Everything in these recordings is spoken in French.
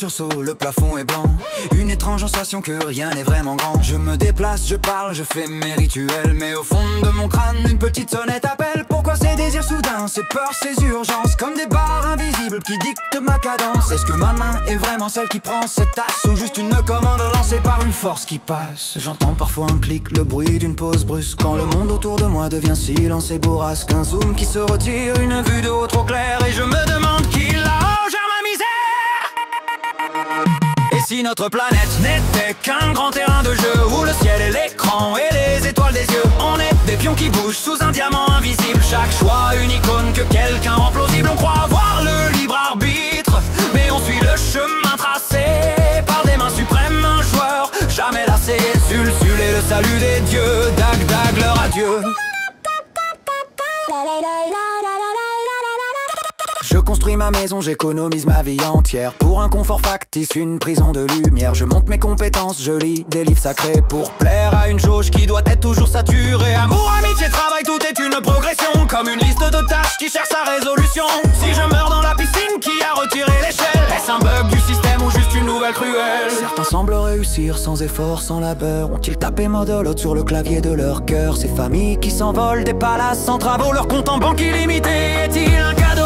sursaut, le plafond est blanc. Une étrange sensation que rien n'est vraiment grand. Je me déplace, je parle, je fais mes rituels, mais au fond de mon crâne, une petite sonnette appelle. Pourquoi ces désirs soudains, ces peurs, ces urgences, comme des barres invisibles qui dictent ma cadence? Est-ce que ma main est vraiment celle qui prend cette tasse, ou juste une commande lancée par une force qui passe? J'entends parfois un clic, le bruit d'une pause brusque, quand le monde autour de moi devient silence et bourrasque. Un zoom qui se retire, une vue de haut trop claire, et je me demande qui là-haut gère ma misère. Et si notre planète n'était qu'un grand terrain de jeu, où le ciel est l'écran et les étoiles des yeux? On est des pions qui bougent sous un diamant invisible, chaque choix une icône que quelqu'un rend plausible. On croit avoir le libre arbitre, mais on suit le chemin tracé par des mains suprêmes, un joueur jamais lassé. Sul et le salut des dieux, dag dag leur adieu. Je construis ma maison, j'économise ma vie entière pour un confort factice, une prison de lumière. Je monte mes compétences, je lis des livres sacrés pour plaire à une jauge qui doit être toujours saturée. Amour, amitié, travail, tout est une progression, comme une liste de tâches qui cherche sa résolution. Si je meurs dans la piscine, qui a retiré l'échelle? Est-ce un bug du système ou juste une nouvelle cruelle? Certains semblent réussir sans effort, sans labeur. Ont-ils tapé Modolote sur le clavier de leur cœur? Ces familles qui s'envolent des palaces sans travaux, leur compte en banque illimité est-il un cadeau?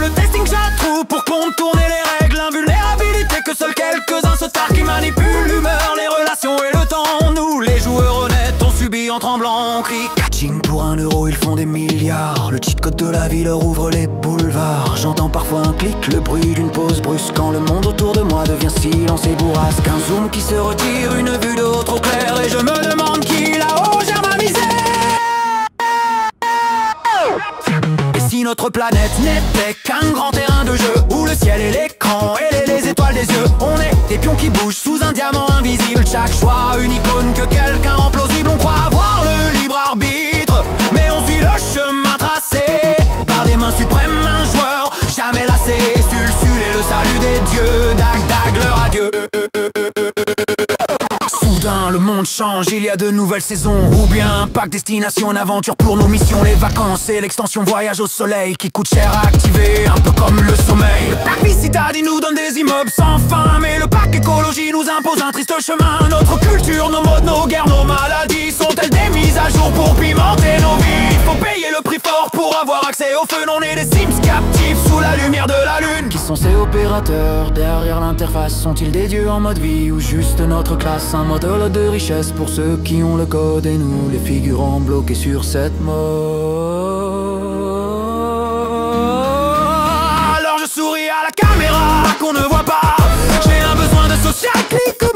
Le testing j'attrouve pour contourner les règles, l'invulnérabilité que seuls quelques-uns se targuent, qui manipulent l'humeur, les relations et le temps. Nous, les joueurs honnêtes, on subit en tremblant. On crie catching pour 1 euro, ils font des milliards. Le cheat code de la vie leur ouvre les boulevards. J'entends parfois un clic, le bruit d'une pause brusque, quand le monde autour de moi devient silence et bourrasque. Un zoom qui se retire, une vue de haut trop claire, et je me demande qui là-haut gère ma misère. Si notre planète n'était qu'un grand terrain de jeu, où le ciel est l'écran et les étoiles des yeux, on est des pions qui bougent sous un diamant invisible, chaque choix une icône que quelqu'un rend plausible. On croit avoir le libre arbitre, mais on suit le chemin tracé par des mains suprêmes, un joueur jamais lassé. Sul et le salut des dieux, dag dag leur adieu. Soudain le monde change, il y a de nouvelles saisons, ou bien un pack destination, une aventure pour nos missions. Les vacances et l'extension voyage au soleil qui coûte cher à activer, un peu comme le sommeil. Le pack vie citadine nous donne des immeubles sans fin, mais le pack écologie nous impose un triste chemin. Notre culture, nos modes, nos guerres, nos maladies sont-elles des mises à jour pour pimenter nos vies? Il faut payer le prix fort pour avoir accès au feu. On est des Sims captifs sous la lumière de la lune. Qui sont ces opérateurs derrière l'interface? Sont-ils des dieux en mode vie ou juste notre classe? Un mode de richesse pour ceux qui ont le code, et nous les figurants bloqués sur cette mode. Alors je souris à la caméra qu'on ne voit pas. J'ai un besoin de social click.